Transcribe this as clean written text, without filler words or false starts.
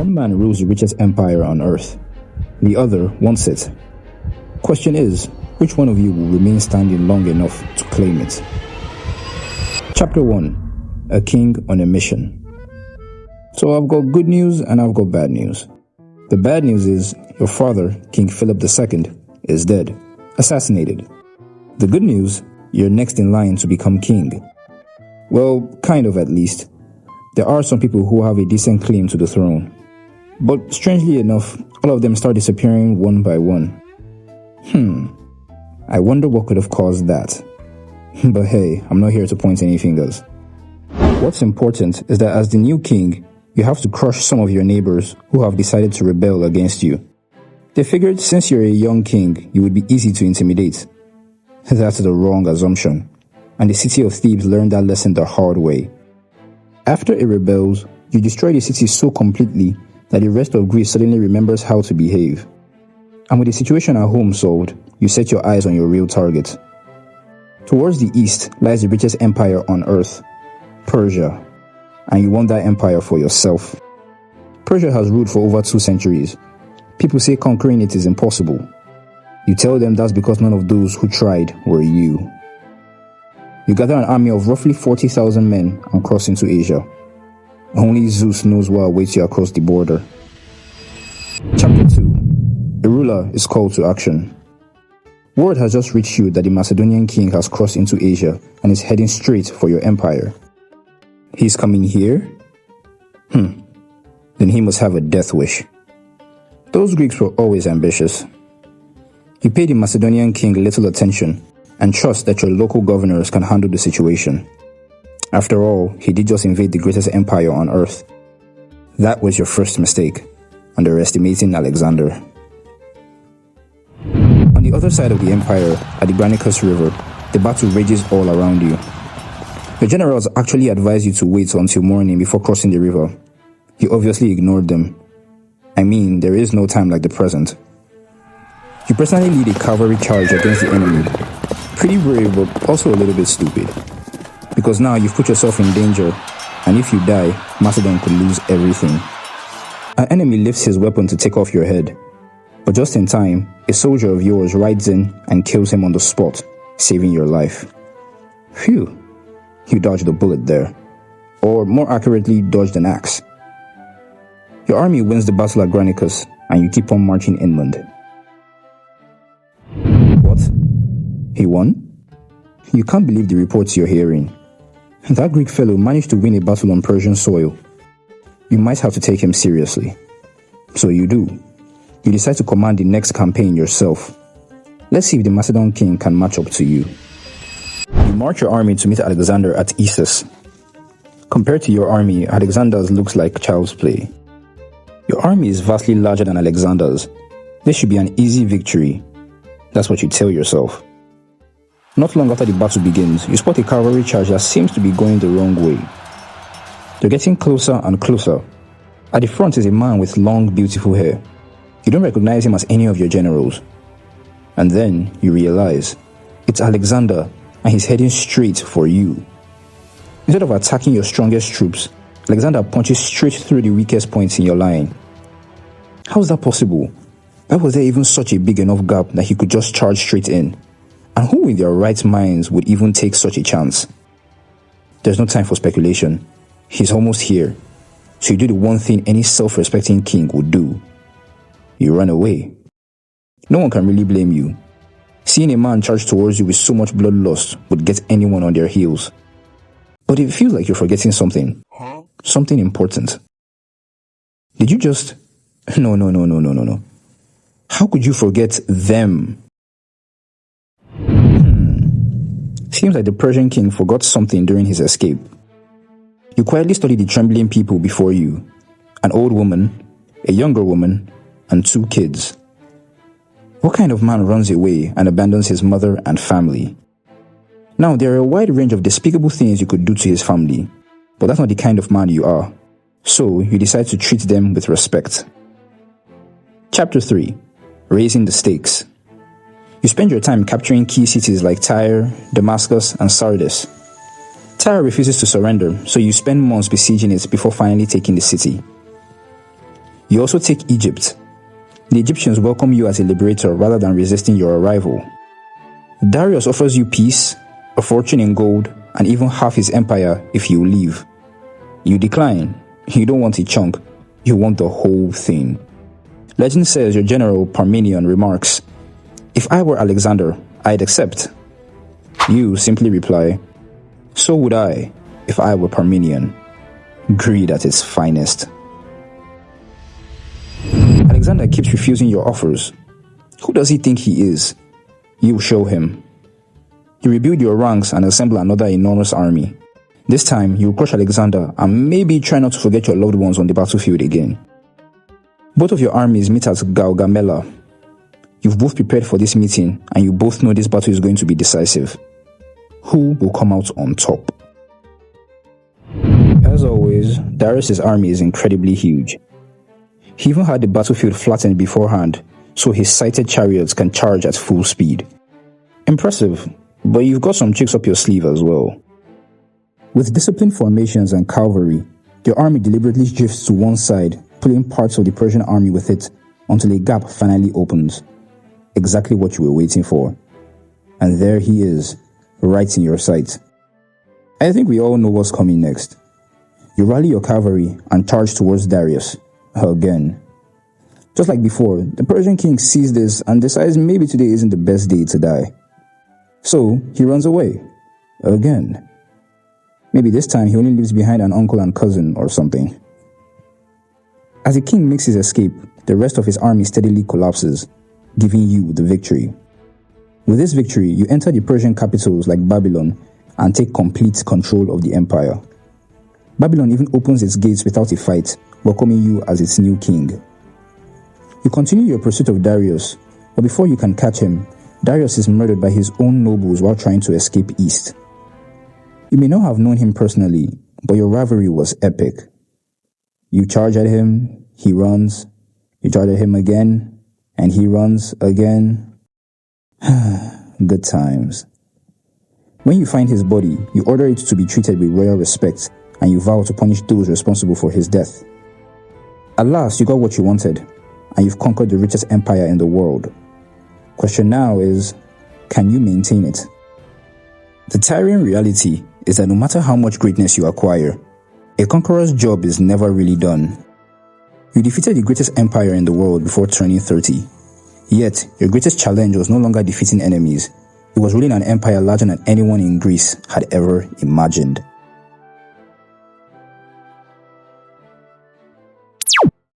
One man rules the richest empire on earth. The other wants it. Question is, which one of you will remain standing long enough to claim it? Chapter 1. A King on a Mission. So I've got good news and I've got bad news. The bad news is your father, King Philip II, is dead, assassinated. The good news, you're next in line to become king. Well, kind of at least. There are some people who have a decent claim to the throne. But strangely enough, all of them start disappearing one by one. I wonder what could have caused that. But hey, I'm not here to point any fingers. What's important is that as the new king, you have to crush some of your neighbors who have decided to rebel against you. They figured since you're a young king, you would be easy to intimidate. That's the wrong assumption, and the city of Thebes learned that lesson the hard way. After it rebels, you destroy the city so completely that the rest of Greece suddenly remembers how to behave. And with the situation at home solved, you set your eyes on your real target. Towards the east lies the richest empire on earth, Persia, and you want that empire for yourself. Persia has ruled for over 2 centuries. People say conquering it is impossible. You tell them that's because none of those who tried were you. You gather an army of roughly 40,000 men and cross into Asia. Only Zeus knows what awaits you across the border. Chapter 2. A ruler is called to action. Word has just reached you that the Macedonian king has crossed into Asia and is heading straight for your empire. He's coming here? Then he must have a death wish. Those Greeks were always ambitious. You pay the Macedonian king little attention and trust that your local governors can handle the situation. After all, he did just invade the greatest empire on earth. That was your first mistake, underestimating Alexander. On the other side of the empire, at the Granicus River, the battle rages all around you. Your generals actually advise you to wait until morning before crossing the river. You obviously ignored them. I mean, there is no time like the present. You personally lead a cavalry charge against the enemy. Pretty brave, but also a little bit stupid. Because now you've put yourself in danger, and if you die, Macedon could lose everything. An enemy lifts his weapon to take off your head. But just in time, a soldier of yours rides in and kills him on the spot, saving your life. Phew. You dodged a bullet there. Or more accurately, dodged an axe. Your army wins the battle at Granicus, and you keep on marching inland. What? He won? You can't believe the reports you're hearing. That Greek fellow managed to win a battle on Persian soil. You might have to take him seriously. So you do. You decide to command the next campaign yourself. Let's see if the Macedon king can match up to you. You march your army to meet Alexander at Issus. Compared to your army, Alexander's looks like child's play. Your army is vastly larger than Alexander's. This should be an easy victory. That's what you tell yourself. Not long after the battle begins, you spot a cavalry charge that seems to be going the wrong way. They're getting closer and closer. At the front is a man with long, beautiful hair. You don't recognize him as any of your generals. And then you realize it's Alexander, and he's heading straight for you. Instead of attacking your strongest troops, Alexander punches straight through the weakest points in your line. How is that possible? Why was there even such a big enough gap that he could just charge straight in? And who in their right minds would even take such a chance? There's no time for speculation. He's almost here. So you do the one thing any self-respecting king would do. You run away. No one can really blame you. Seeing a man charge towards you with so much bloodlust would get anyone on their heels. But it feels like you're forgetting something. Something important. Did you just... No. How could you forget them? Seems like the Persian king forgot something during his escape. You quietly study the trembling people before you. An old woman, a younger woman, and 2 kids. What kind of man runs away and abandons his mother and family? Now, there are a wide range of despicable things you could do to his family, but that's not the kind of man you are. So, you decide to treat them with respect. Chapter 3. Raising the Stakes. You spend your time capturing key cities like Tyre, Damascus, and Sardis. Tyre refuses to surrender, so you spend months besieging it before finally taking the city. You also take Egypt. The Egyptians welcome you as a liberator rather than resisting your arrival. Darius offers you peace, a fortune in gold, and even half his empire if you leave. You decline. You don't want a chunk. You want the whole thing. Legend says your general Parmenion remarks, "If I were Alexander, I'd accept." You simply reply, "So would I, if I were Parmenion." Greed at its finest. Alexander keeps refusing your offers. Who does he think he is? You show him. You rebuild your ranks and assemble another enormous army. This time, you crush Alexander and maybe try not to forget your loved ones on the battlefield again. Both of your armies meet at Gaugamela. You've both prepared for this meeting and you both know this battle is going to be decisive. Who will come out on top? As always, Darius' army is incredibly huge. He even had the battlefield flattened beforehand, so his sighted chariots can charge at full speed. Impressive, but you've got some tricks up your sleeve as well. With disciplined formations and cavalry, your army deliberately drifts to one side, pulling parts of the Persian army with it until a gap finally opens. Exactly what you were waiting for. And there he is, right in your sight. I think we all know what's coming next. You rally your cavalry and charge towards Darius. Again. Just like before, the Persian king sees this and decides maybe today isn't the best day to die. So, he runs away. Again. Maybe this time he only leaves behind an uncle and cousin or something. As the king makes his escape, the rest of his army steadily collapses, giving you the victory. With this victory, you enter the Persian capitals like Babylon and take complete control of the empire. Babylon even opens its gates without a fight, welcoming you as its new king. You continue your pursuit of Darius, but before you can catch him, Darius is murdered by his own nobles while trying to escape east. You may not have known him personally, but your rivalry was epic. You charge at him, he runs. You charge at him again, and he runs again. Good times. When you find his body, you order it to be treated with royal respect, and you vow to punish those responsible for his death. At last, you got what you wanted, and you've conquered the richest empire in the world. Question now is, can you maintain it? The tiring reality is that no matter how much greatness you acquire, a conqueror's job is never really done. You defeated the greatest empire in the world before turning 30. Yet, your greatest challenge was no longer defeating enemies. It was ruling an empire larger than anyone in Greece had ever imagined.